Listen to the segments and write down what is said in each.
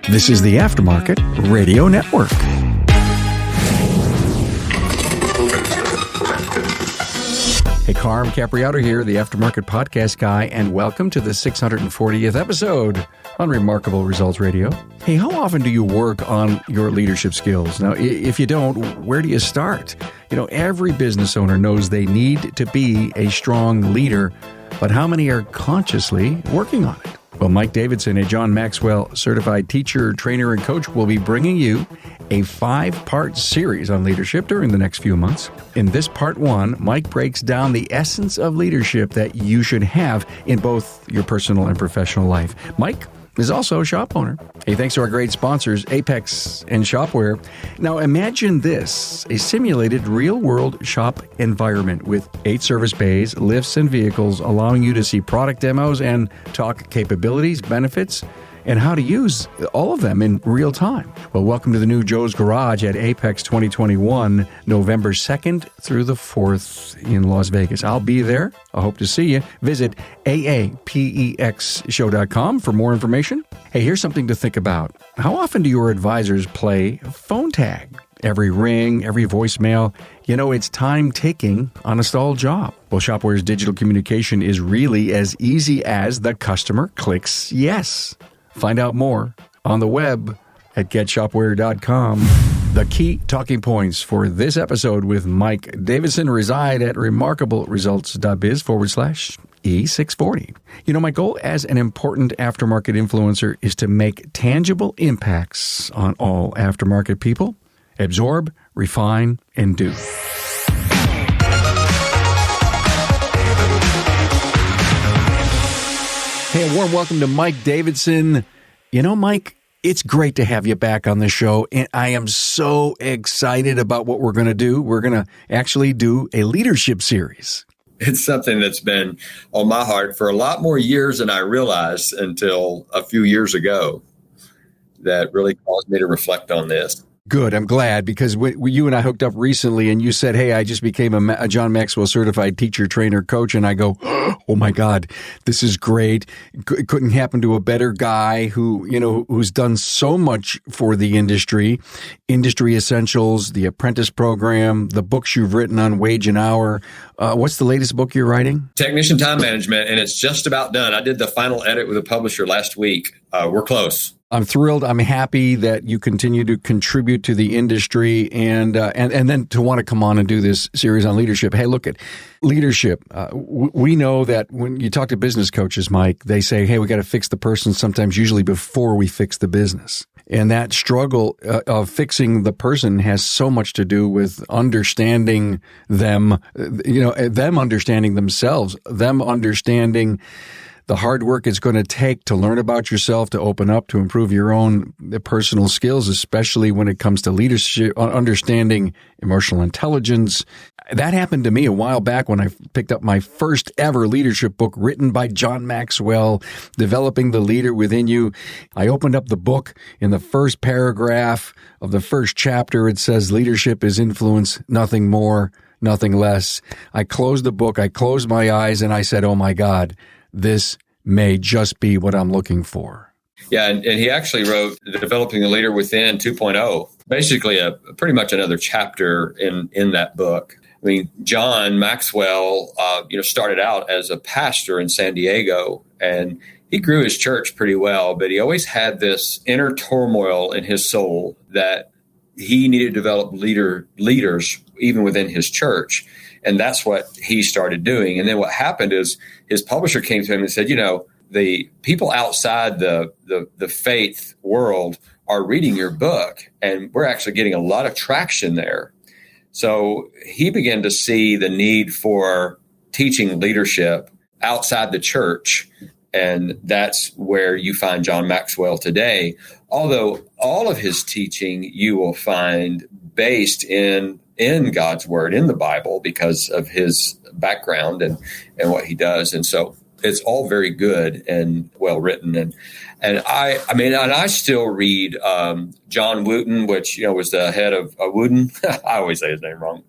This is the Aftermarket Radio Network. Hey, Carm Capriato here, the Aftermarket Podcast Guy, and welcome to the 640th episode on Remarkable Results Radio. Hey, how often do you work on your leadership skills? Now, if you don't, where do you start? You know, every business owner knows they need to be a strong leader, but how many are consciously working on it? Well, Mike Davidson, a John Maxwell certified teacher, trainer, and coach, will be bringing you a 5-part series on leadership during the next few months. In this part 1, Mike breaks down the essence of leadership that you should have in both your personal and professional life. Mike is also a shop owner. Hey, thanks to our great sponsors, Apex and Shopware. Now imagine this, a simulated real-world shop environment with 8 service bays, lifts, and vehicles, allowing you to see product demos and talk capabilities, benefits, and how to use all of them in real time. Well, welcome to the new Joe's Garage at Apex 2021, November 2nd through the 4th in Las Vegas. I'll be there. I hope to see you. Visit aapexshow.com for more information. Hey, here's something to think about. How often do your advisors play phone tag? Every ring, every voicemail, you know, it's time ticking on a stalled job. Well, Shopware's digital communication is really as easy as the customer clicks yes. Find out more on the web at getshopware.com. The key talking points for this episode with Mike Davidson reside at remarkableresults.biz/E640. You know, my goal as an important aftermarket influencer is to make tangible impacts on all aftermarket people. Absorb, refine, and do. Hey, a warm welcome to Mike Davidson. You know, Mike, it's great to have you back on the show, and I am so excited about what we're going to do. We're going to actually do a leadership series. It's something that's been on my heart for a lot more years than I realized until a few years ago that really caused me to reflect on this. Good. I'm glad, because you and I hooked up recently and you said, hey, I just became a John Maxwell certified teacher, trainer, coach. And I go, oh my God, this is great. It couldn't happen to a better guy who's done so much for the industry essentials, the apprentice program, the books you've written on wage and hour. What's the latest book you're writing? Technician Time Management. And it's just about done. I did the final edit with a publisher last week. We're close. I'm thrilled. I'm happy that you continue to contribute to the industry and then to want to come on and do this series on leadership. Hey, look at leadership. We know that when you talk to business coaches, Mike, they say, hey, we got to fix the person sometimes, usually before we fix the business. And that struggle of fixing the person has so much to do with understanding them, them understanding themselves, them understanding the hard work it's going to take to learn about yourself, to open up, to improve your own personal skills, especially when it comes to leadership, understanding emotional intelligence. That happened to me a while back when I picked up my first ever leadership book written by John Maxwell, Developing the Leader Within You. I opened up the book. In the first paragraph of the first chapter, it says, leadership is influence, nothing more, nothing less. I closed the book, I closed my eyes, and I said, oh my God, this may just be what I'm looking for. Yeah, and he actually wrote Developing the Leader Within 2.0, basically pretty much another chapter in that book. I mean, John Maxwell, started out as a pastor in San Diego, and he grew his church pretty well, but he always had this inner turmoil in his soul that he needed to develop leaders even within his church. And that's what he started doing. And then what happened is his publisher came to him and said, the people outside the faith world are reading your book, and we're actually getting a lot of traction there. So he began to see the need for teaching leadership outside the church. And that's where you find John Maxwell today. Although all of his teaching you will find based in God's word, in the Bible, because of his background and what he does. And so it's all very good and well written. And And I still read John Wooten, which, was the head of Wooten. I always say his name wrong.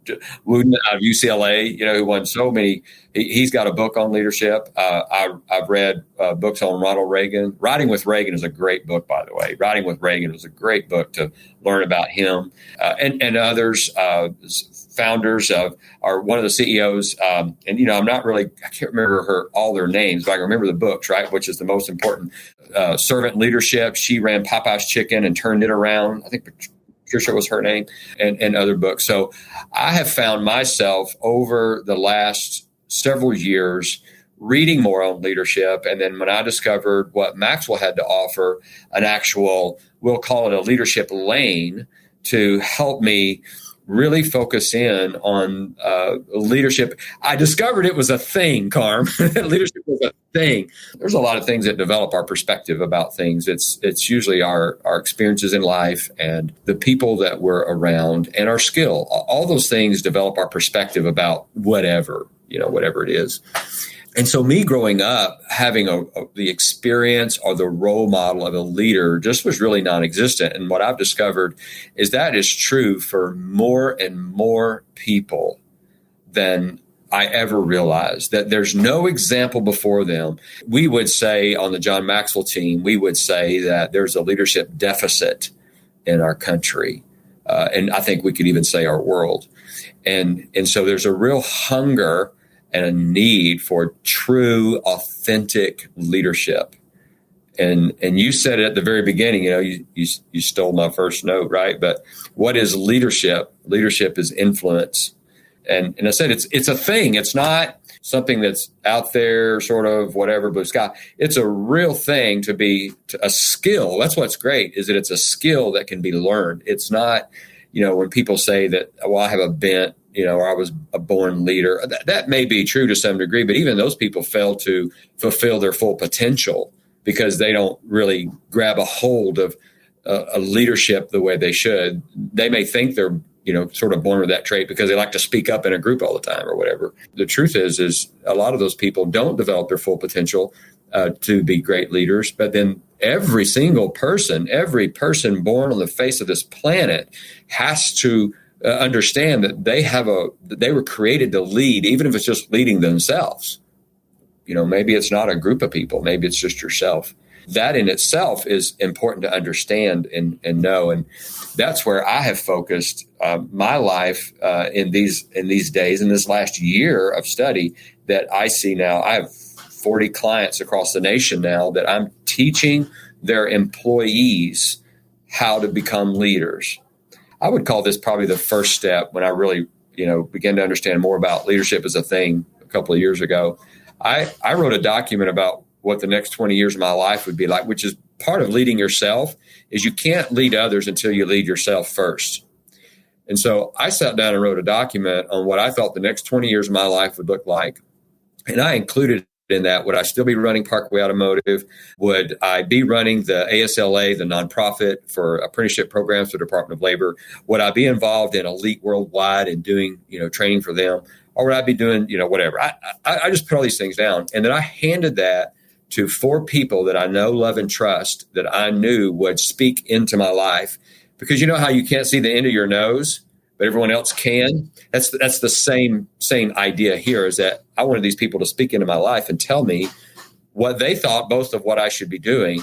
Wooten out of UCLA, who won so many. He's got a book on leadership. I've read books on Ronald Reagan. Riding with Reagan is a great book, by the way. Riding with Reagan was a great book to learn about him and others. Founders are one of the CEOs. I'm not really, I can't remember all their names, but I can remember the books, right? Which is the most important. Servant Leadership. She ran Popeye's Chicken and turned it around. I think Patricia was her name, and other books. So I have found myself over the last several years reading more on leadership. And then when I discovered what Maxwell had to offer, an actual, we'll call it a leadership lane to help me really focus in on leadership. I discovered it was a thing, Carm. Leadership was a thing. There's a lot of things that develop our perspective about things. It's usually our experiences in life and the people that we're around and our skill. All those things develop our perspective about whatever it is. And so me growing up, having the experience or the role model of a leader just was really non-existent. And what I've discovered is that is true for more and more people than I ever realized, that there's no example before them. We would say on the John Maxwell team, we would say that there's a leadership deficit in our country. And I think we could even say our world. And so there's a real hunger and a need for true, authentic leadership. And you said it at the very beginning, you stole my first note, right? But what is leadership? Leadership is influence. And I said, it's a thing. It's not something that's out there, sort of whatever, blue sky. It's a real thing to be a skill. That's what's great, is that it's a skill that can be learned. It's not, when people say that, well, I have a bent, or I was a born leader. That may be true to some degree, but even those people fail to fulfill their full potential because they don't really grab a hold of a leadership the way they should. They may think they're, sort of born with that trait because they like to speak up in a group all the time or whatever. The truth is a lot of those people don't develop their full potential to be great leaders, but then every person born on the face of this planet has to understand that they were created to lead, even if it's just leading themselves. Maybe it's not a group of people. Maybe it's just yourself. That in itself is important to understand and know. And that's where I have focused my life in these days, in this last year of study that I see now. I have 40 clients across the nation now that I'm teaching their employees how to become leaders. I would call this probably the first step when I really, began to understand more about leadership as a thing a couple of years ago. I wrote a document about what the next 20 years of my life would be like, which is part of leading yourself, is you can't lead others until you lead yourself first. And so I sat down and wrote a document on what I thought the next 20 years of my life would look like. And I included in that, would I still be running Parkway Automotive? Would I be running the ASLA, the nonprofit for apprenticeship programs for the Department of Labor? Would I be involved in Elite Worldwide and doing, training for them? Or would I be doing, whatever? I just put all these things down. And then I handed that to 4 people that I know, love, and trust that I knew would speak into my life. Because you know how you can't see the end of your nose, but everyone else can? That's the same idea here, is that I wanted these people to speak into my life and tell me what they thought both of what I should be doing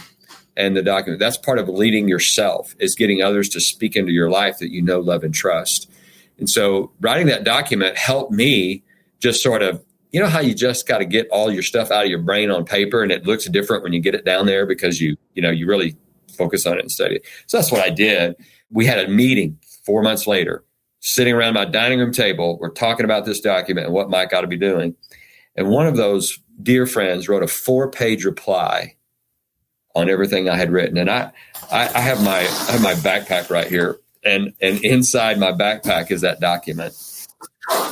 and the document. That's part of leading yourself, is getting others to speak into your life that you know, love, and trust. And so writing that document helped me just sort of, how you just got to get all your stuff out of your brain on paper, and it looks different when you get it down there because you really focus on it and study it. So that's what I did. We had a meeting 4 months later, sitting around my dining room table. We're talking about this document and what Mike ought to be doing. And one of those dear friends wrote a 4-page reply on everything I had written. And I have my backpack right here. And inside my backpack is that document.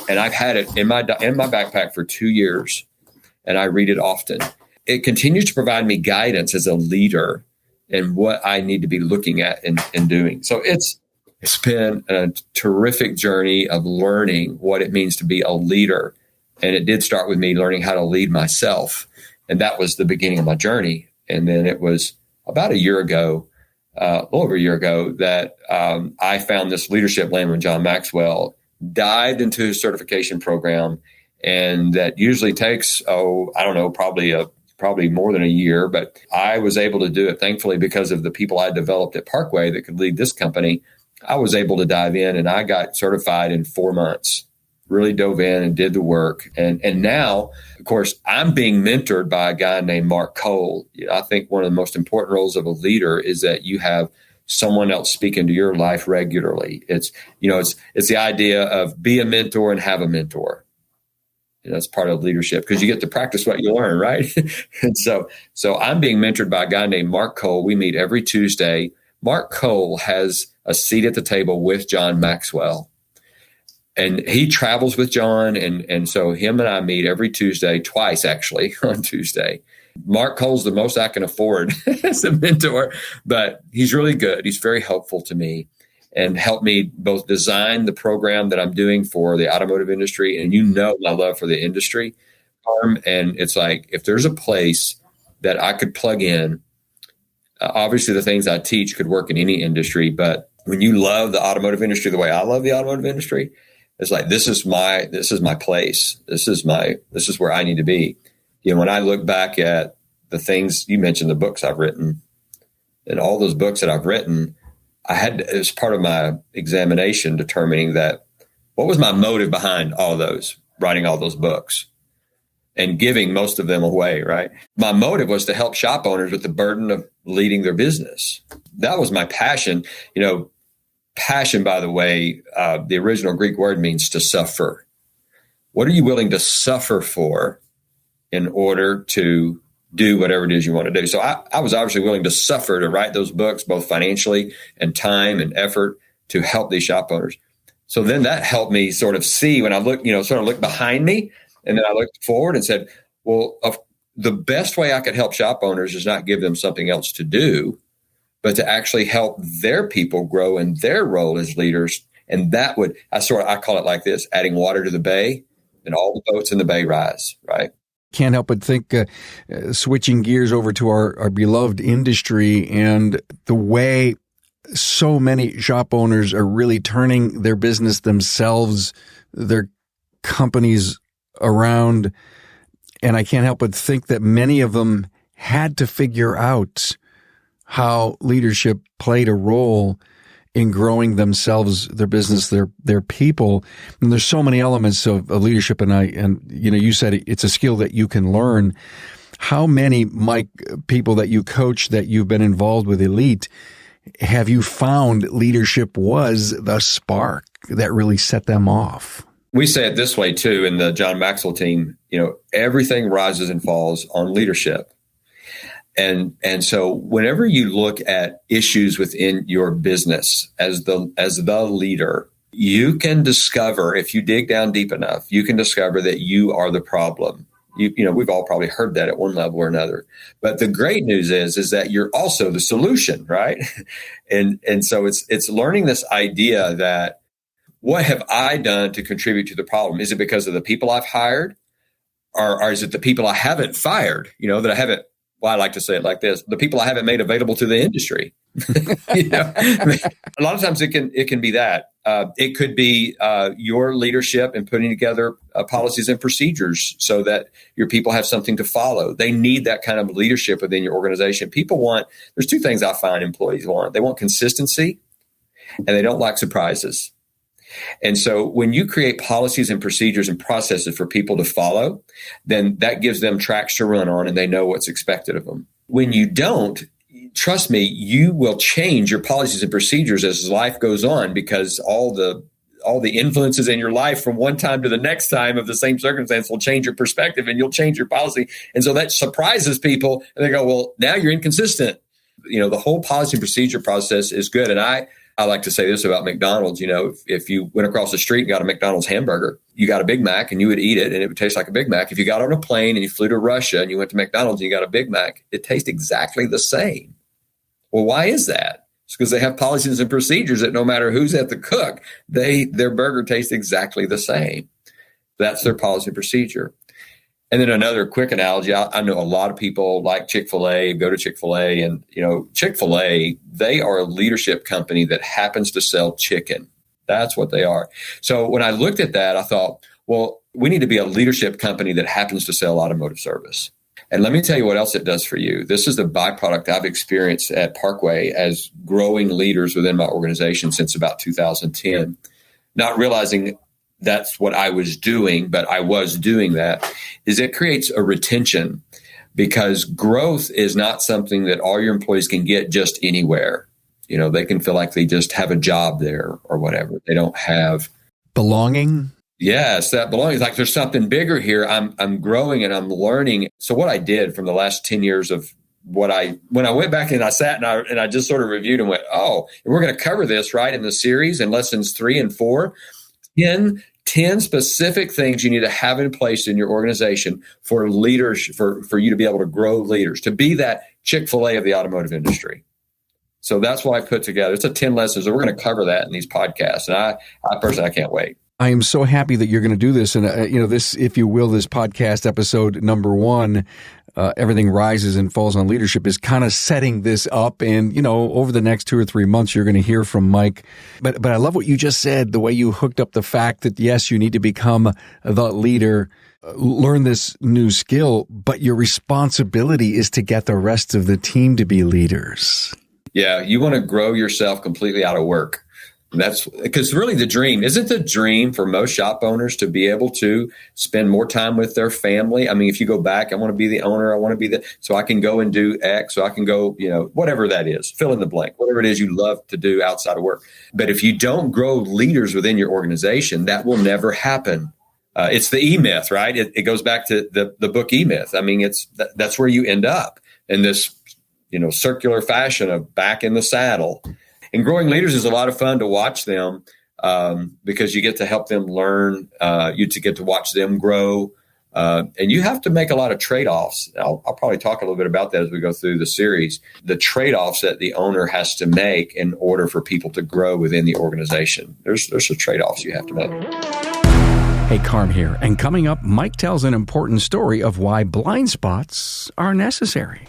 And I've had it in my backpack for 2 years, and I read it often. It continues to provide me guidance as a leader in what I need to be looking at and doing. So it's been a terrific journey of learning what it means to be a leader. And it did start with me learning how to lead myself. And that was the beginning of my journey. And then it was about a year ago, a little over a year ago, that I found this leadership land with John Maxwell, dived into his certification program, and that usually takes, I don't know, probably more than a year, but I was able to do it, thankfully, because of the people I developed at Parkway that could lead this company. I was able to dive in, and I got certified in 4 months, really dove in and did the work. And now, of course, I'm being mentored by a guy named Mark Cole. I think one of the most important roles of a leader is that you have someone else speak into your life regularly. It's the idea of be a mentor and have a mentor. That's part of leadership, because you get to practice what you learn, right? And so I'm being mentored by a guy named Mark Cole. We meet every Tuesday. Mark Cole has a seat at the table with John Maxwell, and he travels with John. And so him and I meet every Tuesday, twice actually on Tuesday. Mark Cole's the most I can afford as a mentor, but he's really good. He's very helpful to me and helped me both design the program that I'm doing for the automotive industry. And my love for the industry. And it's like, if there's a place that I could plug in, obviously the things I teach could work in any industry, but when you love the automotive industry the way I love the automotive industry, it's like, this is my place. This is where I need to be. When I look back at the things you mentioned, the books I've written and all those books that I've written, it was part of my examination determining that what was my motive behind all those, writing all those books and giving most of them away, right? My motive was to help shop owners with the burden of leading their business. That was my passion. Passion, by the way, the original Greek word means to suffer. What are you willing to suffer for in order to do whatever it is you want to do? So I was obviously willing to suffer to write those books, both financially and time and effort, to help these shop owners. So then that helped me sort of see when I look, sort of look behind me, and then I looked forward and said, well, the best way I could help shop owners is not give them something else to do, but to actually help their people grow in their role as leaders. And that would, I call it like this, adding water to the bay, and all the boats in the bay rise, right? Can't help but think, switching gears over to our beloved industry and the way so many shop owners are really turning their business themselves, their companies around. And I can't help but think that many of them had to figure out how leadership played a role in growing themselves, their business, their people. And there's so many elements of leadership. And you said it's a skill that you can learn. How many, Mike, people that you coach that you've been involved with Elite, have you found leadership was the spark that really set them off? We say it this way too in the John Maxwell team, everything rises and falls on leadership. And so whenever you look at issues within your business as the leader, you can discover, if you dig down deep enough, you can discover that you are the problem. We've all probably heard that at one level or another. But the great news is that you're also the solution, right? And so it's learning this idea that, what have I done to contribute to the problem? Is it because of the people I've hired, or is it the people I haven't fired? That I haven't. Well, I like to say it like this: the people I haven't made available to the industry. A lot of times it can be that. It could be your leadership in putting together policies and procedures so that your people have something to follow. They need that kind of leadership within your organization. There's two things I find employees want. They want consistency, and they don't like surprises. And so when you create policies and procedures and processes for people to follow, then that gives them tracks to run on, and they know what's expected of them. When you don't, trust me, you will change your policies and procedures as life goes on, because all the influences in your life from one time to the next time of the same circumstance will change your perspective, and you'll change your policy. And so that surprises people, and they go, well, now you're inconsistent. The whole policy and procedure process is good. And I like to say this about McDonald's. If you went across the street and got a McDonald's hamburger, you got a Big Mac and you would eat it and it would taste like a Big Mac. If you got on a plane and you flew to Russia and you went to McDonald's and you got a Big Mac, it tastes exactly the same. Well, why is that? It's because they have policies and procedures that no matter who's at the cook, their burger tastes exactly the same. That's their policy and procedure. And then another quick analogy, I know a lot of people like Chick-fil-A, go to Chick-fil-A, and Chick-fil-A, they are a leadership company that happens to sell chicken. That's what they are. So when I looked at that, I thought, well, we need to be a leadership company that happens to sell automotive service. And let me tell you what else it does for you. This is the byproduct I've experienced at Parkway as growing leaders within my organization since about 2010, not realizing that's what I was doing, but I was doing that, is it creates a retention, because growth is not something that all your employees can get just anywhere. They can feel like they just have a job there or whatever. They don't have belonging. Yes, that belonging. It's like there's something bigger here. I'm growing and I'm learning. So what I did from the last 10 years of when I went back and I sat and I just sort of reviewed and went, we're going to cover this right in the series in lessons 3 and 4. 10 specific things you need to have in place in your organization for leaders, for you to be able to grow leaders, to be that Chick-fil-A of the automotive industry. So that's what I put together. It's a 10 lessons, and we're going to cover that in these podcasts. And I personally, I can't wait. I am so happy that you're going to do this. And, this, if you will, this podcast episode number 1, Everything Rises and Falls on Leadership, is kind of setting this up. And, over the next 2 or 3 months, you're going to hear from Mike. But I love what you just said, the way you hooked up the fact that, yes, you need to become the leader, learn this new skill, but your responsibility is to get the rest of the team to be leaders. Yeah, you want to grow yourself completely out of work. That's because really isn't the dream for most shop owners to be able to spend more time with their family? I mean, if you go back, I want to be the owner. I want to be so I can go and do X, so I can go, whatever that is, fill in the blank, whatever it is you love to do outside of work. But if you don't grow leaders within your organization, that will never happen. It's the E-Myth, right? It goes back to the book E-Myth. I mean, that's where you end up in this, circular fashion of back in the saddle. And growing leaders is a lot of fun to watch them because you get to help them learn. You get to watch them grow. And you have to make a lot of trade-offs. I'll probably talk a little bit about that as we go through the series. The trade-offs that the owner has to make in order for people to grow within the organization. There's some trade-offs you have to make. Hey, Carm here. And coming up, Mike tells an important story of why blind spots are necessary.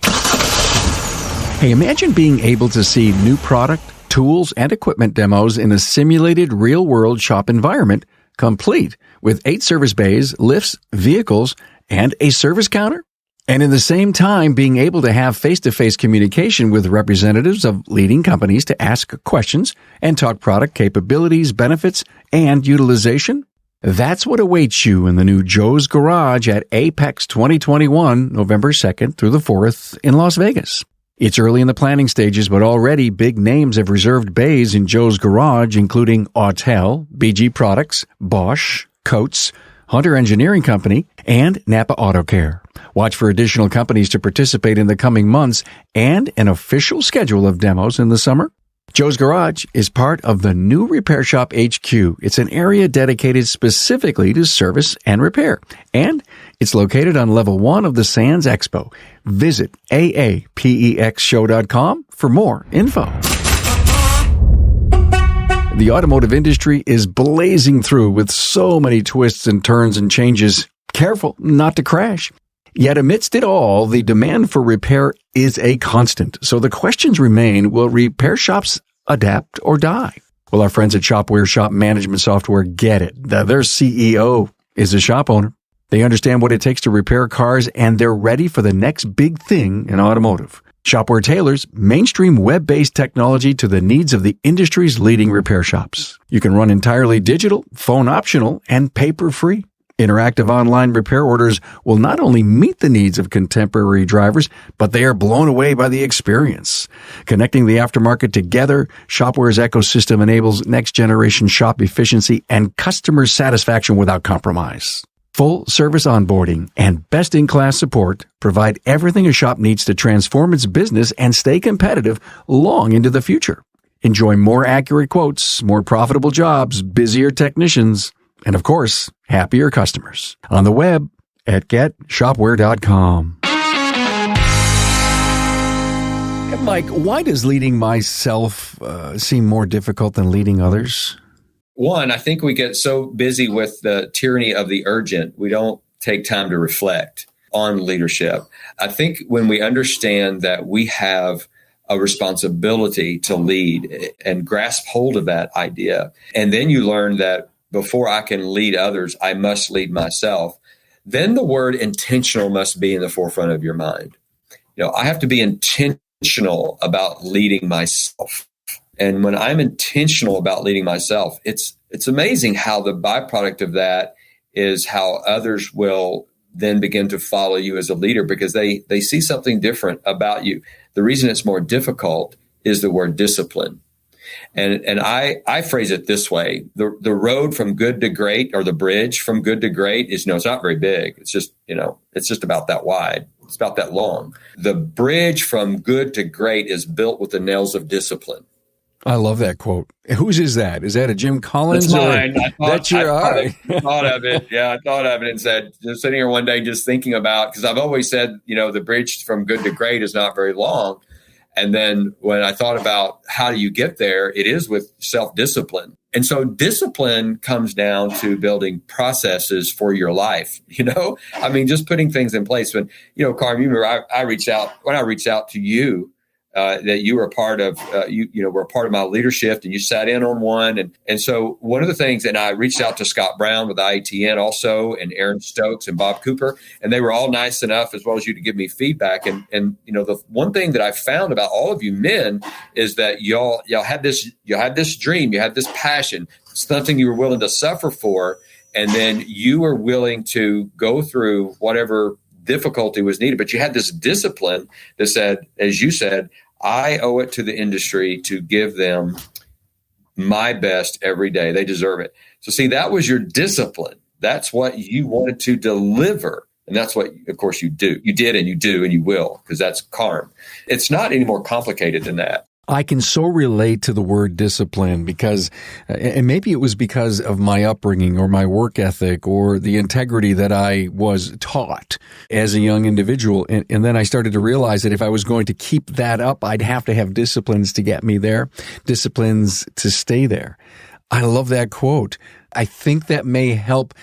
Hey, imagine being able to see new product, tools, and equipment demos in a simulated real-world shop environment, complete with 8 service bays, lifts, vehicles, and a service counter. And in the same time, being able to have face-to-face communication with representatives of leading companies to ask questions and talk product capabilities, benefits, and utilization. That's what awaits you in the new Joe's Garage at Apex 2021, November 2nd through the 4th in Las Vegas. It's early in the planning stages, but already big names have reserved bays in Joe's Garage, including Autel, BG Products, Bosch, Coates, Hunter Engineering Company, and NAPA Auto Care. Watch for additional companies to participate in the coming months and an official schedule of demos in the summer. Joe's Garage is part of the new Repair Shop HQ. It's an area dedicated specifically to service and repair, and it's located on level 1 of the Sands Expo. Visit aapexshow.com for more info. The automotive industry is blazing through with so many twists and turns and changes. Careful not to crash. Yet amidst it all, the demand for repair is a constant. So the questions remain, will repair shops adapt or die? Well, our friends at Shopware Shop Management Software get it. Their CEO is a shop owner. They understand what it takes to repair cars, and they're ready for the next big thing in automotive. Shopware tailors mainstream web-based technology to the needs of the industry's leading repair shops. You can run entirely digital, phone optional, and paper-free. Interactive online repair orders will not only meet the needs of contemporary drivers, but they are blown away by the experience. Connecting the aftermarket together, Shopware's ecosystem enables next-generation shop efficiency and customer satisfaction without compromise. Full service onboarding and best-in-class support provide everything a shop needs to transform its business and stay competitive long into the future. Enjoy more accurate quotes, more profitable jobs, busier technicians, and of course, happier customers. On the web at getshopware.com. Hey, Mike, why does leading myself seem more difficult than leading others? One, I think we get so busy with the tyranny of the urgent. We don't take time to reflect on leadership. I think when we understand that we have a responsibility to lead and grasp hold of that idea, and then you learn that before I can lead others, I must lead myself, then the word intentional must be in the forefront of your mind. I have to be intentional about leading myself. And when I'm intentional about leading myself, it's amazing how the byproduct of that is how others will then begin to follow you as a leader, because they see something different about you. The reason it's more difficult is the word discipline. And I phrase it this way: the road from good to great, or the bridge from good to great, is, it's not very big. It's just, it's just about that wide. It's about that long. The bridge from good to great is built with the nails of discipline. I love that quote. Whose is that? Is that a Jim Collins? It's mine. That's your art. I thought of it. Yeah, I thought of it and said, just sitting here one day just thinking about, because I've always said, the bridge from good to great is not very long. And then when I thought about how do you get there, it is with self-discipline. And so discipline comes down to building processes for your life, just putting things in place. When, Carm, you remember I reached out to you, that you were a part of, were a part of my leadership, and you sat in on one. And so one of the things, and I reached out to Scott Brown with IETN also, and Aaron Stokes and Bob Cooper, and they were all nice enough, as well as you, to give me feedback. And the one thing that I found about all of you men is that y'all had this dream, you had this passion, something you were willing to suffer for. And then you were willing to go through whatever difficulty was needed, but you had this discipline that said, as you said, I owe it to the industry to give them my best every day. They deserve it. So see, that was your discipline. That's what you wanted to deliver. And that's what, of course, you do. You did, and you do, and you will, because that's Carm. It's not any more complicated than that. I can so relate to the word discipline because, and maybe it was because of my upbringing or my work ethic or the integrity that I was taught as a young individual. And then I started to realize that if I was going to keep that up, I'd have to have disciplines to get me there, disciplines to stay there. I love that quote. I think that may help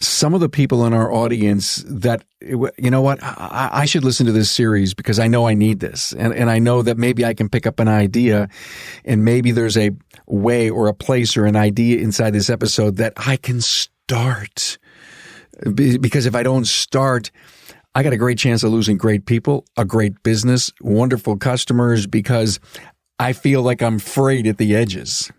some of the people in our audience that, I should listen to this series because I know I need this. And I know that maybe I can pick up an idea, and maybe there's a way or a place or an idea inside this episode that I can start. Because if I don't start, I got a great chance of losing great people, a great business, wonderful customers, because I feel like I'm frayed at the edges.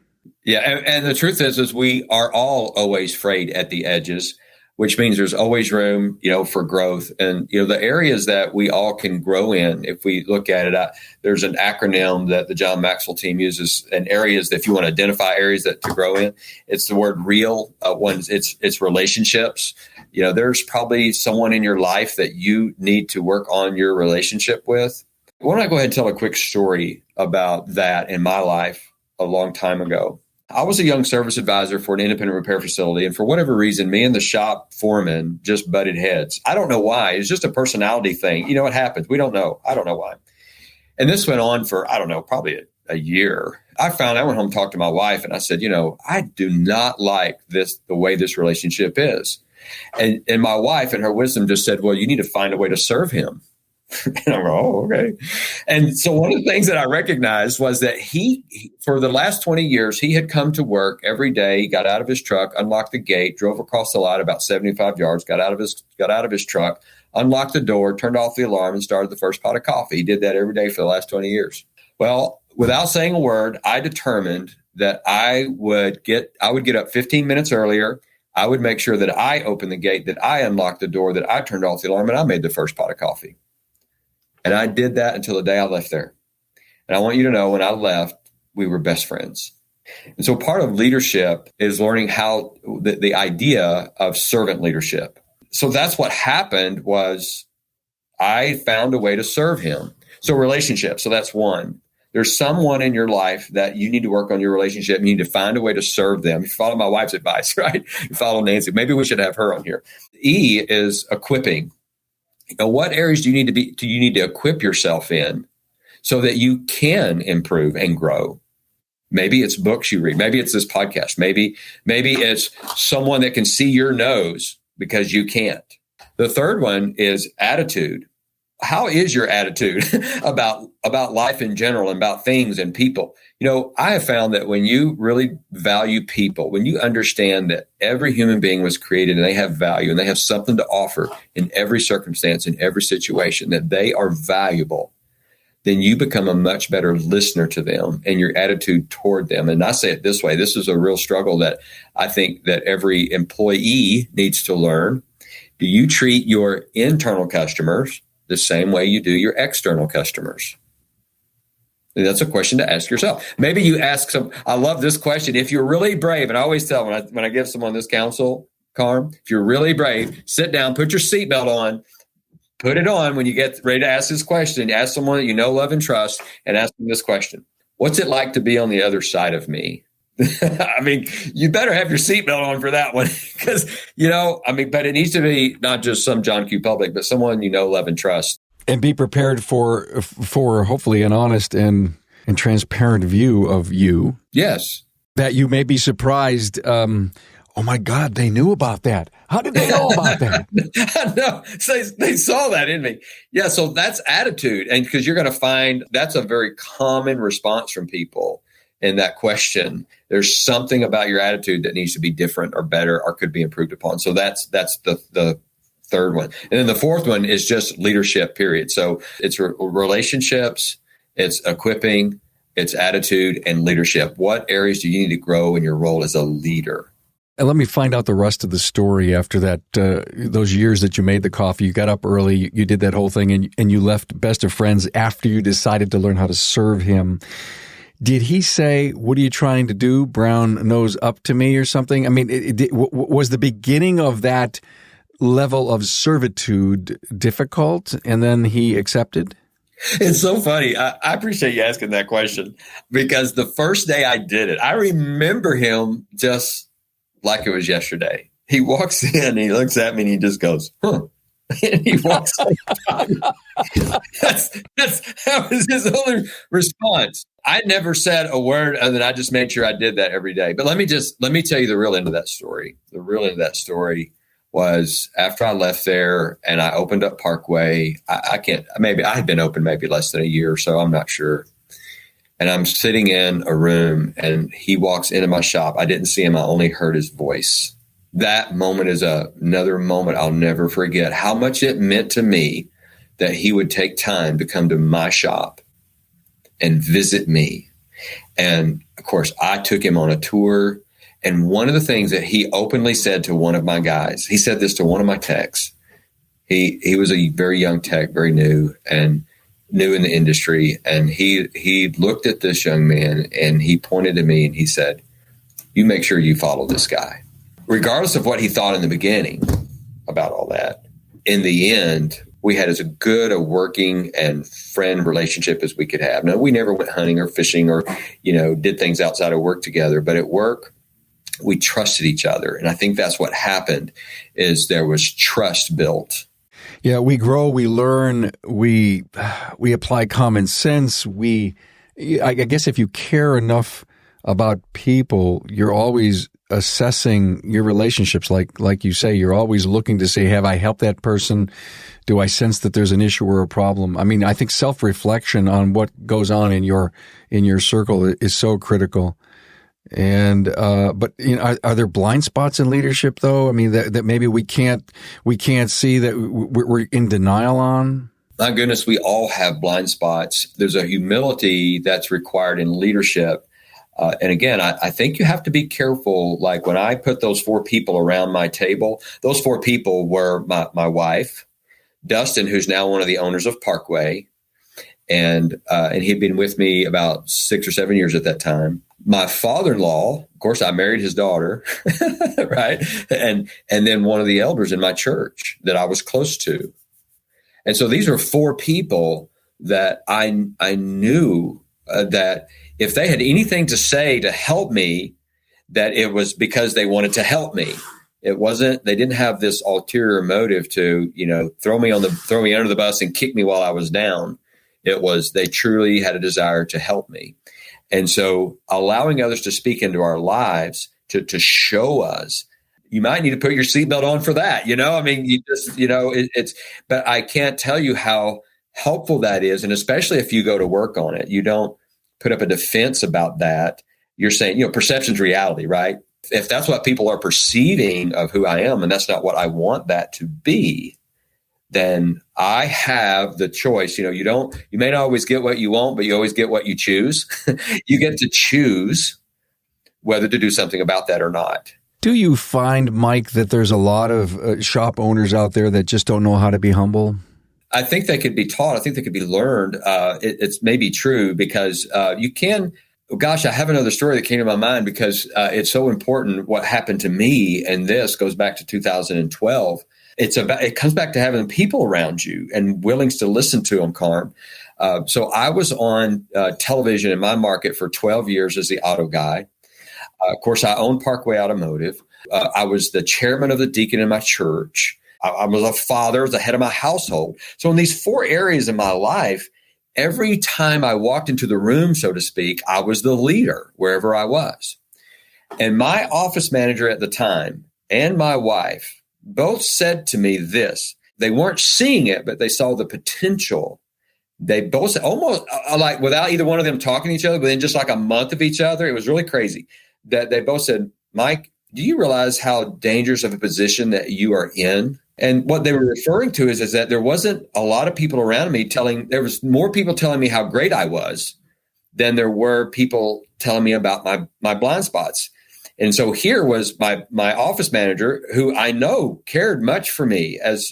Yeah. And the truth is we are all always frayed at the edges, which means there's always room, for growth. And, the areas that we all can grow in, if we look at it, there's an acronym that the John Maxwell team uses, and areas that if you want to identify areas that to grow in, it's the word real. It's relationships. There's probably someone in your life that you need to work on your relationship with. Why don't I go ahead and tell a quick story about that in my life a long time ago. I was a young service advisor for an independent repair facility, and for whatever reason, me and the shop foreman just butted heads. I don't know why. It's just a personality thing. It happens. We don't know. I don't know why. And this went on for, probably a year. I went home and talked to my wife, and I said, I do not like the way this relationship is. And my wife, in her wisdom, just said, well, you need to find a way to serve him. And I'm like, oh, okay. And so one of the things that I recognized was that he, for the last 20 years, he had come to work every day. He got out of his truck, unlocked the gate, drove across the lot about 75 yards, got out of his truck, unlocked the door, turned off the alarm, and started the first pot of coffee. He did that every day for the last 20 years. Well, without saying a word, I determined that I would get up 15 minutes earlier. I would make sure that I opened the gate, that I unlocked the door, that I turned off the alarm, and I made the first pot of coffee. And I did that until the day I left there. And I want you to know, when I left, we were best friends. And so part of leadership is learning how the idea of servant leadership. So that's what happened was I found a way to serve him. So relationships. So that's one. There's someone in your life that you need to work on your relationship. You need to find a way to serve them. You follow my wife's advice, right? You follow Nancy. Maybe we should have her on here. E is equipping. What areas do you need to equip yourself in so that you can improve and grow? Maybe it's books you read. Maybe it's this podcast. Maybe it's someone that can see your nose because you can't. The third one is attitude. How is your attitude about life in general and about things and people? I have found that when you really value people, when you understand that every human being was created and they have value and they have something to offer in every circumstance, in every situation, that they are valuable, then you become a much better listener to them and your attitude toward them. And I say it this way, this is a real struggle that I think that every employee needs to learn. Do you treat your internal customers the same way you do your external customers? And that's a question to ask yourself. Maybe you ask some, I love this question. If you're really brave, and I always tell when I give someone this counsel, Carm, if you're really brave, sit down, put your seatbelt on, put it on when you get ready to ask this question. Ask someone that you know, love, and trust, and ask them this question. What's it like to be on the other side of me? I mean, you better have your seatbelt on for that one because, but it needs to be not just some John Q. Public, but someone you know, love, and trust. And be prepared for hopefully an honest and transparent view of you. Yes. That you may be surprised. Oh my God, they knew about that. How did they know about that? No, they saw that in me. Yeah, so that's attitude. And because you're going to find that's a very common response from people in that question. There's something about your attitude that needs to be different or better or could be improved upon. So that's the third one. And then the fourth one is just leadership, period. So it's relationships, it's equipping, it's attitude, and leadership. What areas do you need to grow in your role as a leader? And let me find out the rest of the story after that. Those years that you made the coffee, you got up early, you did that whole thing, and you left best of friends after you decided to learn how to serve him. Did he say, "What are you trying to do? Brown nose up to me," or something? I mean, was the beginning of that level of servitude difficult, and then he accepted? It's so funny. I appreciate you asking that question because the first day I did it, I remember him just like it was yesterday. He walks in, he looks at me, and he just goes, "Huh." And he walks out. That was his only response. I never said a word other than I just made sure I did that every day. But let me tell you the real end of that story. The real end of that story was after I left there and I opened up Parkway. I had been open maybe less than a year or so. I'm not sure. And I'm sitting in a room and he walks into my shop. I didn't see him. I only heard his voice. That moment is another moment I'll never forget how much it meant to me that he would take time to come to my shop and visit me. And of course, I took him on a tour. And one of the things that he openly said to one of my guys, he said this to one of my techs. He was a very young tech, very new and new in the industry. And he looked at this young man and he pointed to me and he said, "You make sure you follow this guy." Regardless of what he thought in the beginning about all that, in the end, we had as good a working and friend relationship as we could have. Now, we never went hunting or fishing or, did things outside of work together. But at work, we trusted each other. And I think that's what happened is there was trust built. Yeah, we grow, we learn, we apply common sense. I guess if you care enough about people, you're always assessing your relationships. Like you say, you're always looking to say, have I helped that person? Do I sense that there's an issue or a problem? I mean, I think self-reflection on what goes on in your circle is so critical. And, but are there blind spots in leadership though? I mean, that maybe we can't see that we're in denial on? My goodness, we all have blind spots. There's a humility that's required in leadership. And again, I think you have to be careful. Like when I put those 4 people around my table, those 4 people were my wife, Dustin, who's now one of the owners of Parkway. And he'd been with me about 6 or 7 years at that time. My father-in-law, of course, I married his daughter, right? And then one of the elders in my church that I was close to. And so these were 4 people that I knew that if they had anything to say to help me, that it was because they wanted to help me. It wasn't, they didn't have this ulterior motive to, throw me under the bus and kick me while I was down. It was, they truly had a desire to help me. And so allowing others to speak into our lives to show us, you might need to put your seatbelt on for that. I mean, you just, but I can't tell you how helpful that is. And especially if you go to work on it, you don't put up a defense about that. You're saying, perception's reality, right? If that's what people are perceiving of who I am, and that's not what I want that to be, then I have the choice. You may not always get what you want, but you always get what you choose. You get to choose whether to do something about that or not. Do you find, Mike, that there's a lot of shop owners out there that just don't know how to be humble? I think they could be taught. I think they could be learned. It's maybe true because you can. Gosh, I have another story that came to my mind because it's so important. What happened to me, and this goes back to 2012. It comes back to having people around you and willing to listen to them, Carm. So I was on television in my market for 12 years as the auto guy. Of course, I owned Parkway Automotive. I was the chairman of the deacon in my church. I was a father, the head of my household. So in these 4 areas in my life, every time I walked into the room, so to speak, I was the leader wherever I was. And my office manager at the time and my wife both said to me this. They weren't seeing it, but they saw the potential. They both said, almost like without either one of them talking to each other, within just like a month of each other, it was really crazy. That they both said, Mike, do you realize how dangerous of a position that you are in? And what they were referring to is that there wasn't a lot of people around me there was more people telling me how great I was than there were people telling me about my blind spots. And so here was my office manager, who I know cared much for me as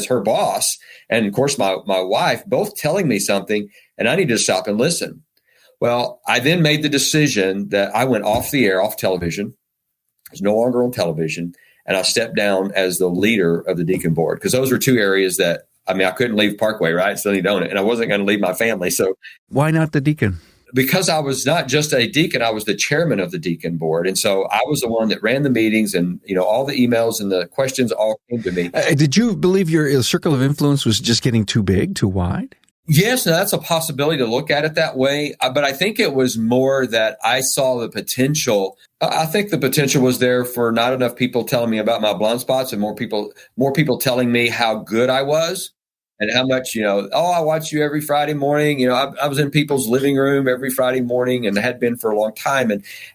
her boss. And of course, my wife, both telling me something, and I needed to stop and listen. Well, I then made the decision that I went off the air, off television. I was no longer on television. And I stepped down as the leader of the deacon board because those were 2 areas that, I couldn't leave Parkway, right? Still need to own it. And I wasn't going to leave my family. So why not the deacon? Because I was not just a deacon, I was the chairman of the deacon board. And so I was the one that ran the meetings and, all the emails and the questions all came to me. Did you believe your circle of influence was just getting too big, too wide? Yes, that's a possibility to look at it that way. But I think it was more that I saw the potential. I think the potential was there for not enough people telling me about my blind spots and more people telling me how good I was and how much, I watch you every Friday morning. I was in people's living room every Friday morning and had been for a long time.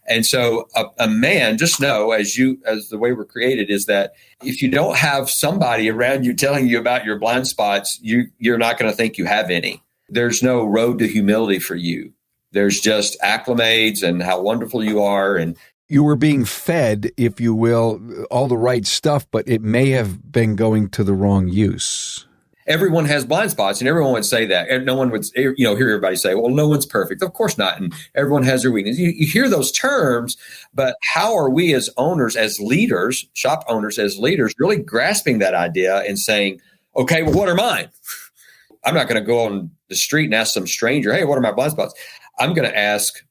And so a man, just know as the way we're created is that if you don't have somebody around you telling you about your blind spots, you're not going to think you have any. There's no road to humility for you. There's just acclimates and how wonderful you are. And you were being fed, if you will, all the right stuff, but it may have been going to the wrong use. Everyone has blind spots, and everyone would say that. And no one would, hear everybody say, well, no one's perfect. Of course not. And everyone has their weakness. You hear those terms, but how are we as owners, as leaders, shop owners, as leaders, really grasping that idea and saying, okay, well, what are mine? I'm not going to go on the street and ask some stranger, hey, what are my blind spots? I'm going to ask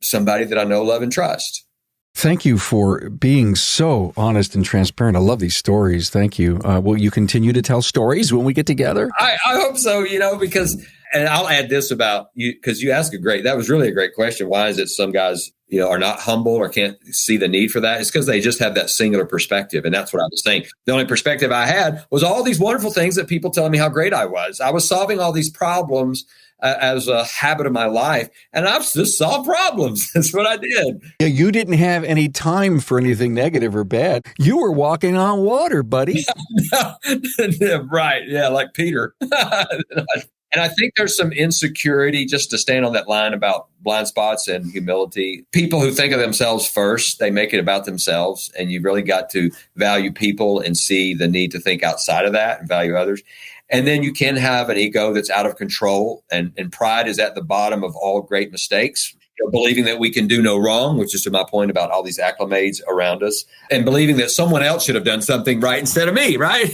somebody that I know, love, and trust. Thank you for being so honest and transparent. I love these stories. Thank you. Will you continue to tell stories when we get together? I hope so, because, and I'll add this about you, because you asked that was really a great question. Why is it some guys, are not humble or can't see the need for that? It's because they just have that singular perspective. And that's what I was saying. The only perspective I had was all these wonderful things that people telling me how great I was. I was solving all these problems as a habit of my life. And I've just solved problems. That's what I did. Yeah, you didn't have any time for anything negative or bad. You were walking on water, buddy. Right. Yeah, like Peter. And I think there's some insecurity, just to stand on that line about blind spots and humility. People who think of themselves first, they make it about themselves. And you really got to value people and see the need to think outside of that and value others. And then you can have an ego that's out of control, and pride is at the bottom of all great mistakes. Believing that we can do no wrong, which is to my point about all these acclimates around us, and believing that someone else should have done something right instead of me, right?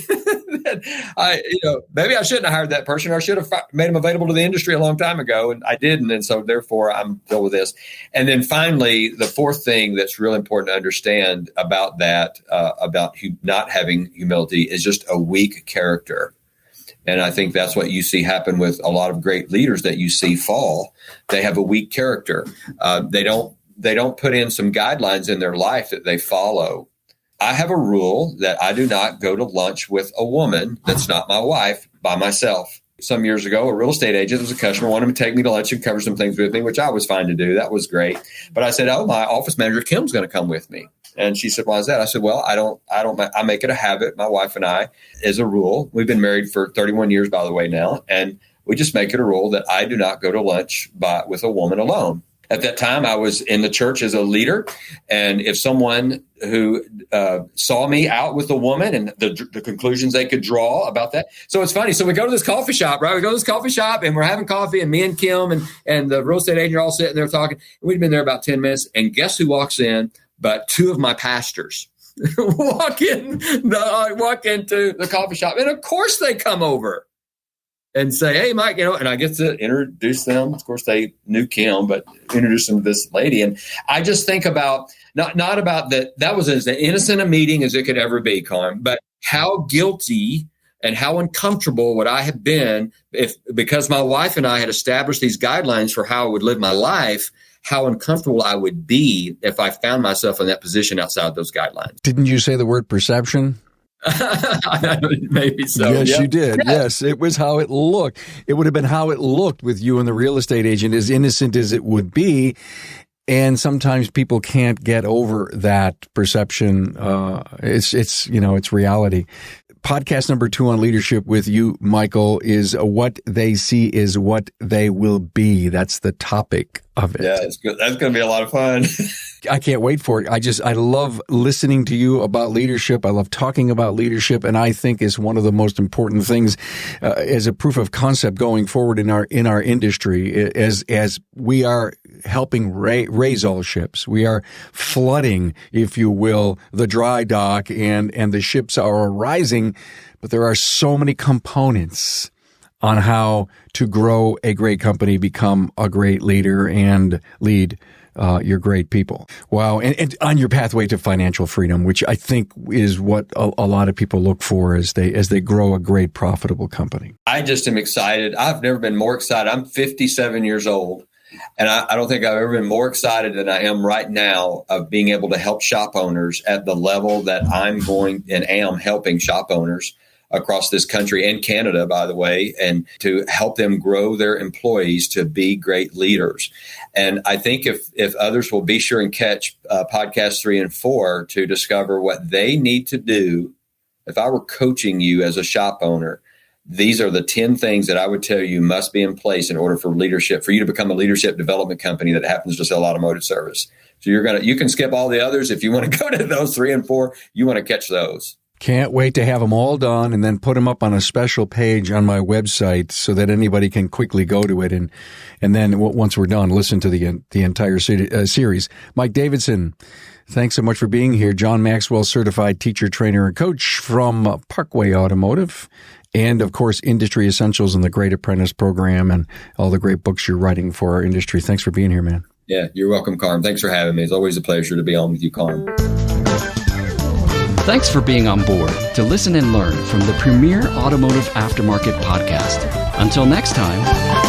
Maybe I shouldn't have hired that person, or I should have made him available to the industry a long time ago, and I didn't. And so therefore I'm dealing with this. And then finally, the fourth thing that's really important to understand about that, about not having humility, is just a weak character. And I think that's what you see happen with a lot of great leaders that you see fall. They have a weak character. They don't put in some guidelines in their life that they follow. I have a rule that I do not go to lunch with a woman that's not my wife by myself. Some years ago, a real estate agent was a customer, wanted to take me to lunch and cover some things with me, which I was fine to do. That was great. But I said, my office manager, Kim's going to come with me. And she said, why is that? I said, well, I make it a habit. My wife and I, as a rule, we've been married for 31 years, by the way, now. And we just make it a rule that I do not go to lunch with a woman alone. At that time, I was in the church as a leader. And if someone who saw me out with a woman and the conclusions they could draw about that. So it's funny. So we go to this coffee shop, right? We go to this coffee shop and we're having coffee, and me and Kim and the real estate agent are all sitting there talking. We'd been there about 10 minutes. And guess who walks in? But two of my pastors walk into the coffee shop. And of course they come over and say, hey, Mike, and I get to introduce them. Of course, they knew Kim, but introduce them to this lady. And I just think about, not about that was as innocent a meeting as it could ever be, Carm, but how guilty and how uncomfortable would I have been because my wife and I had established these guidelines for how I would live my life, how uncomfortable I would be if I found myself in that position outside those guidelines. Didn't you say the word perception? Maybe so. Yes, yeah. You did. Yeah. Yes, it was how it looked. It would have been how it looked with you and the real estate agent, as innocent as it would be. And sometimes people can't get over that perception. It's reality. Podcast number 2 on leadership with you, Michael, is what they see is what they will be. That's the topic of it. Yeah, it's good. That's going to be a lot of fun. I can't wait for it. I love listening to you about leadership. I love talking about leadership, and I think is one of the most important things as a proof of concept going forward in our industry. As we are helping raise all ships, we are flooding, if you will, the dry dock, and the ships are rising. But there are so many components on how to grow a great company, become a great leader, and lead your great people. Wow. And on your pathway to financial freedom, which I think is what a lot of people look for as they grow a great, profitable company. I just am excited. I've never been more excited. I'm 57 years old, and I don't think I've ever been more excited than I am right now of being able to help shop owners at the level that I'm going and am helping shop owners across this country and Canada, by the way, and to help them grow their employees to be great leaders. And I think if others will be sure and catch podcasts 3 and 4 to discover what they need to do. If I were coaching you as a shop owner, these are the 10 things that I would tell you must be in place in order for you to become a leadership development company that happens to sell automotive service. So you can skip all the others. If you want to go to those 3 and 4, you want to catch those. Can't wait to have them all done and then put them up on a special page on my website so that anybody can quickly go to it. And then once we're done, listen to the entire series. Mike Davidson, thanks so much for being here. John Maxwell, certified teacher, trainer, and coach from Parkway Automotive. And, of course, Industry Essentials and the Great Apprentice Program and all the great books you're writing for our industry. Thanks for being here, man. Yeah, you're welcome, Carm. Thanks for having me. It's always a pleasure to be on with you, Carm. Thanks for being on board to listen and learn from the premier automotive aftermarket podcast. Until next time.